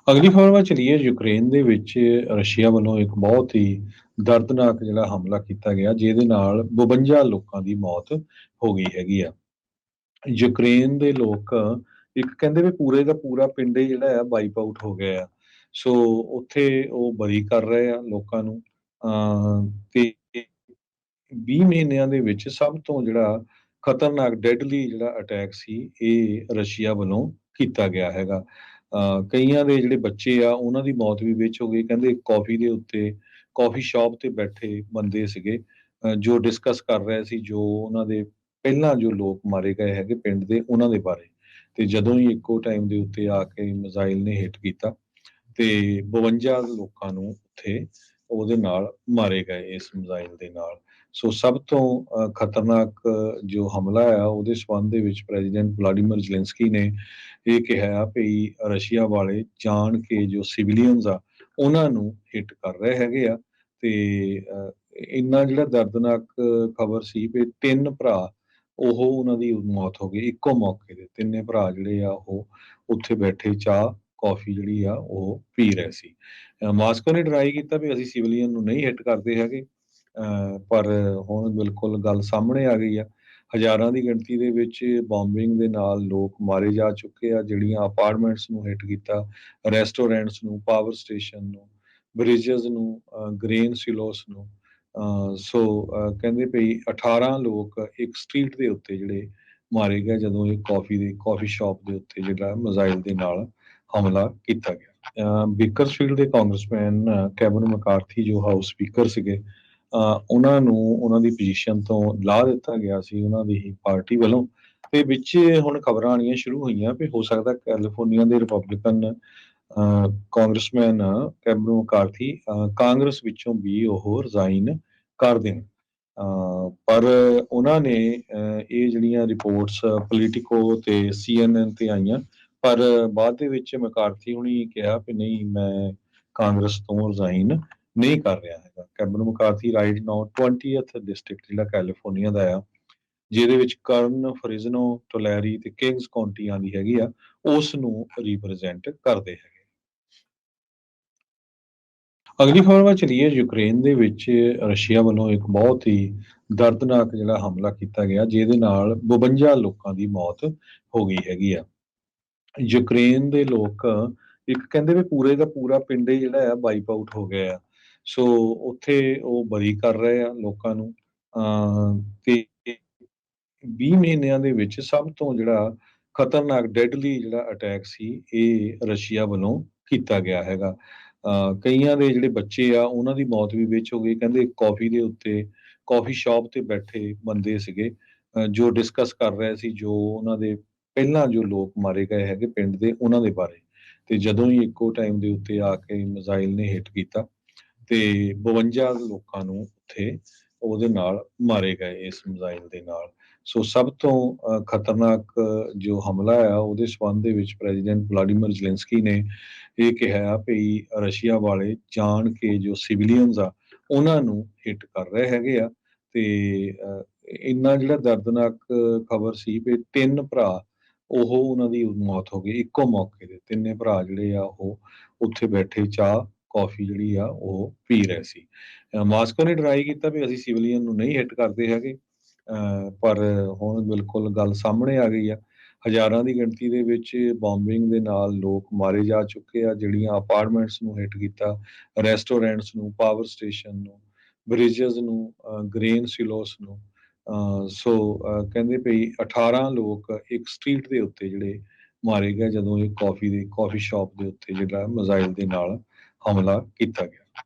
ਅਗਲੀ ਖਬਰ ਵੱਲ ਚਲੀਏ। ਯੂਕਰੇਨ ਦੇ ਵਿੱਚ ਰਸ਼ੀਆ ਵੱਲੋਂ ਇੱਕ ਬਹੁਤ ਹੀ ਦਰਦਨਾਕ ਜਿਹੜਾ ਹਮਲਾ ਕੀਤਾ ਗਿਆ, ਜਿਹਦੇ ਨਾਲ 52 ਲੋਕਾਂ ਦੀ ਮੌਤ ਹੋ ਗਈ ਹੈਗੀ ਆ। ਯੂਕਰੇਨ ਦੇ ਲੋਕ ਇੱਕ ਕਹਿੰਦੇ ਵੀ ਪੂਰੇ ਦਾ ਪੂਰਾ ਪਿੰਡ ਹੀ ਜਿਹੜਾ ਆ ਵਾਈਪ ਆਊਟ ਹੋ ਗਿਆ ਆ। ਸੋ ਉੱਥੇ ਉਹ ਬਰੀ ਕਰ ਰਹੇ ਆ ਲੋਕਾਂ ਨੂੰ। ਤੇ 20 ਮਹੀਨਿਆਂ ਦੇ ਵਿੱਚ ਸਭ ਤੋਂ ਜਿਹੜਾ ਖਤਰਨਾਕ ਡੈਡਲੀ ਜਿਹੜਾ ਅਟੈਕ ਸੀ, ਇਹ ਰਸ਼ੀਆ ਵੱਲੋਂ ਕੀਤਾ ਗਿਆ ਹੈਗਾ। ਕਈਆਂ ਦੇ ਜਿਹੜੇ ਬੱਚੇ ਆ ਉਹਨਾਂ ਦੀ ਮੌਤ ਵੀ ਵਿੱਚ ਹੋ ਗਈ। ਕਹਿੰਦੇ ਕਾਫੀ ਦੇ ਉੱਤੇ, ਕਾਫੀ ਸ਼ਾਪ ਤੇ ਬੈਠੇ ਬੰਦੇ ਸੀਗੇ, ਜੋ ਡਿਸਕਸ ਕਰ ਰਹੇ ਸੀ, ਜੋ ਉਹਨਾਂ ਦੇ ਪਹਿਲਾਂ ਜੋ ਲੋਕ ਮਾਰੇ ਗਏ ਹੈਗੇ ਪਿੰਡ ਦੇ, ਉਹਨਾਂ ਦੇ ਬਾਰੇ। ਤੇ ਜਦੋਂ ਹੀ ਇੱਕੋ ਟਾਈਮ ਦੇ ਉੱਤੇ ਆ ਕੇ ਮਿਜ਼ਾਈਲ ਨੇ ਹਿੱਟ ਕੀਤਾ ਤੇ 52 ਲੋਕਾਂ ਨੂੰ ਉੱਥੇ ਉਹਦੇ ਨਾਲ ਮਾਰੇ ਗਏ ਇਸ ਮਿਜ਼ਾਈਲ ਦੇ ਨਾਲ। ਸੋ ਸਭ ਤੋਂ ਖਤਰਨਾਕ ਜੋ ਹਮਲਾ ਆ, ਉਹਦੇ ਸੰਬੰਧ ਦੇ ਵਿੱਚ ਪ੍ਰੈਜ਼ੀਡੈਂਟ ਵਲਾਡੀਮੀਰ ਜ਼ੈਲੈਂਸਕੀ ਨੇ ਇਹ ਕਿਹਾ ਵੀ ਰਸ਼ੀਆ ਵਾਲੇ ਜਾਣ ਕੇ ਜੋ ਸਿਵਿਲੀਅਨਸ ਆ ਉਹਨਾਂ ਨੂੰ ਹਿੱਟ ਕਰ ਰਹੇ ਹੈਗੇ ਆ। ਤੇ ਇੰਨਾ ਜਿਹੜਾ ਦਰਦਨਾਕ ਖਬਰ ਸੀ ਵੀ 3 ਭਰਾ, ਉਹ ਉਹਨਾਂ ਦੀ ਮੌਤ ਹੋ ਗਈ ਇੱਕੋ ਮੌਕੇ ਤੇ। ਤਿੰਨੇ ਭਰਾ ਜਿਹੜੇ ਆ ਉਹ ਉੱਥੇ ਬੈਠੇ ਚਾਹ ਕਾਫੀ ਜਿਹੜੀ ਆ ਉਹ ਪੀ ਰਹੇ ਸੀ। ਮਾਸਕੋ ਨੇ ਟਰਾਈ ਕੀਤਾ ਵੀ ਅਸੀਂ ਸਿਵਲੀਅਨ ਨੂੰ ਨਹੀਂ ਹਿੱਟ ਕਰਦੇ ਹੈਗੇ, ਪਰ ਹੁਣ ਬਿਲਕੁਲ ਗੱਲ ਸਾਹਮਣੇ ਆ ਗਈ ਆ। ਹਜ਼ਾਰਾਂ ਦੀ ਗਿਣਤੀ ਦੇ ਵਿੱਚ ਬੰਬਿੰਗ ਦੇ ਨਾਲ ਲੋਕ ਮਾਰੇ ਜਾ ਚੁੱਕੇ ਆ। ਜਿਹੜੀਆਂ ਅਪਾਰਟਮੈਂਟਸ ਨੂੰ ਹਿੱਟ ਕੀਤਾ, ਰੈਸਟੋਰੈਂਟਸ ਨੂੰ, ਪਾਵਰ ਸਟੇਸ਼ਨ ਨੂੰ, ਬ੍ਰਿਜਸ ਨੂੰ, ਗ੍ਰੇਨ ਸਿਲੋਸ ਨੂੰ। ਸੋ ਕਹਿੰਦੇ ਪਈ 18 ਲੋਕ ਇੱਕ ਸਟਰੀਟ ਦੇ ਉੱਤੇ ਜਿਹੜੇ ਮਾਰੇ ਗਏ, ਜਦੋਂ ਇਹ ਕਾਫੀ ਸ਼ਾਪ ਦੇ ਉੱਤੇ ਜਿਹੜਾ ਮਿਜ਼ਾਈਲ ਦੇ ਨਾਲ ਹਮਲਾ ਕੀਤਾ ਗਿਆ। ਬੇਕਰਸਫੀਲਡ ਦੇ ਕਾਂਗਰਸਮੈਨ ਕੈਵਨ ਮਕਾਰਥੀ, ਜੋ ਹਾਊਸ ਸਪੀਕਰ ਸੀਗੇ, ਉਹਨਾਂ ਨੂੰ ਉਹਨਾਂ ਦੀ ਪੋਜੀਸ਼ਨ ਤੋਂ ਲਾਹ ਦਿੱਤਾ ਗਿਆ ਸੀ ਉਹਨਾਂ ਦੀ ਹੀ ਪਾਰਟੀ ਵੱਲੋਂ। ਤੇ ਵਿੱਚ ਹੁਣ ਖਬਰਾਂ ਆਉਣੀਆਂ ਸ਼ੁਰੂ ਹੋਈਆਂ ਵੀ ਹੋ ਸਕਦਾ ਕੈਲੀਫੋਰਨੀਆ ਦੇ ਰਿਪਬਲਿਕਨ ਕਾਂਗਰਸਮੈਨ ਕੈਵਨ ਮਕਾਰਥੀ ਕਾਂਗਰਸ ਵਿੱਚੋਂ ਵੀ ਉਹ ਰਿਜ਼ਾਈਨ ਕਰ ਦੇਣ। ਪਰ ਉਹਨਾਂ ਨੇ ਇਹ ਜਿਹੜੀਆਂ ਰਿਪੋਰਟਸ ਪੋਲੀਟੀਕੋ ਤੇ CNN ਤੇ ਆਈਆਂ, ਪਰ ਬਾਅਦ ਦੇ ਵਿੱਚ ਮਕਾਰਥੀ ਹੁਣੀ ਕਿਹਾ ਵੀ ਨਹੀਂ, ਮੈਂ ਕਾਂਗਰਸ ਤੋਂ ਰਿਜ਼ਾਈਨ ਨਹੀਂ ਕਰ ਰਿਹਾ ਹੈਗਾ। Kevin McCarthy right now 20th district ਜਿਹੜਾ ਕੈਲੀਫੋਰਨੀਆ ਦਾ ਆ, ਜਿਹਦੇ ਵਿੱਚ ਕਰਨ, ਫਰਿਜ਼ਨੋ, ਟੋਲੈਰੀ ਤੇ ਕਿੰਗਸ ਕਾਉਂਟੀ ਆਉਂਦੀ ਹੈਗੀ ਆ, ਉਸ ਨੂੰ ਰਿਪਰੈਜ਼ੈਂਟ ਕਰਦੇ ਹੈਗੇ। ਅਗਲੀ ਖਬਰ ਵੱਲ ਚਲੀਏ। ਯੂਕਰੇਨ ਦੇ ਵਿੱਚ ਰਸ਼ੀਆ ਵੱਲੋਂ ਇੱਕ ਬਹੁਤ ਹੀ ਦਰਦਨਾਕ ਜਿਹੜਾ ਹਮਲਾ ਕੀਤਾ ਗਿਆ, ਜਿਹਦੇ ਨਾਲ 52 ਲੋਕਾਂ ਦੀ ਮੌਤ ਹੋ ਗਈ ਹੈਗੀ ਆ। ਯੂਕਰੇਨ ਦੇ ਲੋਕ ਇੱਕ ਕਹਿੰਦੇ ਵੀ ਪੂਰੇ ਦਾ ਪੂਰਾ ਪਿੰਡ ਹੀ ਜਿਹੜਾ ਆ ਵਾਈਪ ਆਊਟ ਹੋ ਗਿਆ ਆ। ਸੋ ਉੱਥੇ ਉਹ ਬਰੀ ਕਰ ਰਹੇ ਆ ਲੋਕਾਂ ਨੂੰ। ਤੇ 20 ਮਹੀਨਿਆਂ ਦੇ ਵਿੱਚ ਸਭ ਤੋਂ ਜਿਹੜਾ ਖਤਰਨਾਕ ਡੈਡਲੀ ਜਿਹੜਾ ਅਟੈਕ ਸੀ, ਇਹ ਰਸ਼ੀਆ ਵੱਲੋਂ ਕੀਤਾ ਗਿਆ ਹੈਗਾ। ਕਈਆਂ ਦੇ ਜਿਹੜੇ ਬੱਚੇ ਆ ਉਹਨਾਂ ਦੀ ਮੌਤ ਵੀ ਵਿੱਚ ਹੋ ਗਈ। ਕਹਿੰਦੇ ਕਾਫੀ ਦੇ ਉੱਤੇ, ਕਾਫੀ ਸ਼ਾਪ ਤੇ ਬੈਠੇ ਬੰਦੇ ਸੀਗੇ, ਜੋ ਡਿਸਕਸ ਕਰ ਰਹੇ ਸੀ, ਜੋ ਉਹਨਾਂ ਦੇ ਪਹਿਲਾਂ ਜੋ ਲੋਕ ਮਾਰੇ ਗਏ ਹੈਗੇ ਪਿੰਡ ਦੇ, ਉਹਨਾਂ ਦੇ ਬਾਰੇ। ਤੇ ਜਦੋਂ ਹੀ ਇੱਕੋ ਟਾਈਮ ਦੇ ਉੱਤੇ ਆ ਕੇ ਮਿਜ਼ਾਈਲ ਨੇ ਹਿੱਟ ਕੀਤਾ ਤੇ 52 ਲੋਕਾਂ ਨੂੰ ਉੱਥੇ ਉਹਦੇ ਨਾਲ ਮਾਰੇ ਗਏ ਇਸ ਮਿਜ਼ਾਈਲ ਦੇ ਨਾਲ। ਸੋ ਸਭ ਤੋਂ ਖਤਰਨਾਕ ਜੋ ਹਮਲਾ ਆ, ਉਹਦੇ ਸੰਬੰਧ ਦੇ ਵਿੱਚ ਪ੍ਰੈਜ਼ੀਡੈਂਟ ਵਲਾਡੀਮੀਰ ਜ਼ੈਲੈਂਸਕੀ ਨੇ ਇਹ ਕਿਹਾ ਵੀ ਰਸ਼ੀਆ ਵਾਲੇ ਜਾਣ ਕੇ ਜੋ ਸਿਵਿਲੀਅਨਸ ਆ ਉਹਨਾਂ ਨੂੰ ਹਿੱਟ ਕਰ ਰਹੇ ਹੈਗੇ ਆ। ਤੇ ਇੰਨਾ ਜਿਹੜਾ ਦਰਦਨਾਕ ਖਬਰ ਸੀ ਵੀ 3 ਭਰਾ, ਉਹ ਉਹਨਾਂ ਦੀ ਮੌਤ ਹੋ ਗਈ ਇੱਕੋ ਮੌਕੇ ਤੇ। ਤਿੰਨੇ ਭਰਾ ਜਿਹੜੇ ਆ ਉਹ ਉੱਥੇ ਬੈਠੇ ਚਾਹ ਕਾਫੀ ਜਿਹੜੀ ਆ ਉਹ ਪੀ ਰਹੇ ਸੀ। ਮਾਸਕੋ ਨੇ ਟਰਾਈ ਕੀਤਾ ਵੀ ਅਸੀਂ ਸਿਵਲੀਅਨ ਨੂੰ ਨਹੀਂ ਹਿੱਟ ਕਰਦੇ ਹੈਗੇ, ਪਰ ਹੁਣ ਬਿਲਕੁਲ ਗੱਲ ਸਾਹਮਣੇ ਆ ਗਈ ਆ। ਹਜ਼ਾਰਾਂ ਦੀ ਗਿਣਤੀ ਦੇ ਵਿੱਚ ਬੰਬਿੰਗ ਦੇ ਨਾਲ ਲੋਕ ਮਾਰੇ ਜਾ ਚੁੱਕੇ ਆ। ਜਿਹੜੀਆਂ ਅਪਾਰਟਮੈਂਟਸ ਨੂੰ ਹਿੱਟ ਕੀਤਾ, ਰੈਸਟੋਰੈਂਟਸ ਨੂੰ, ਪਾਵਰ ਸਟੇਸ਼ਨ ਨੂੰ, ਬ੍ਰਿਜਸ ਨੂੰ, ਗ੍ਰੇਨ ਸਿਲੋਸ ਨੂੰ। ਸੋ ਕਹਿੰਦੇ ਪਈ 18 ਲੋਕ ਇੱਕ ਸਟਰੀਟ ਦੇ ਉੱਤੇ ਜਿਹੜੇ ਮਾਰੇ ਗਏ, ਜਦੋਂ ਇਹ ਕਾਫੀ ਸ਼ਾਪ ਦੇ ਉੱਤੇ ਜਿਹੜਾ ਮਿਜ਼ਾਈਲ ਦੇ ਨਾਲ ਹਮਲਾ ਕੀਤਾ ਗਿਆ।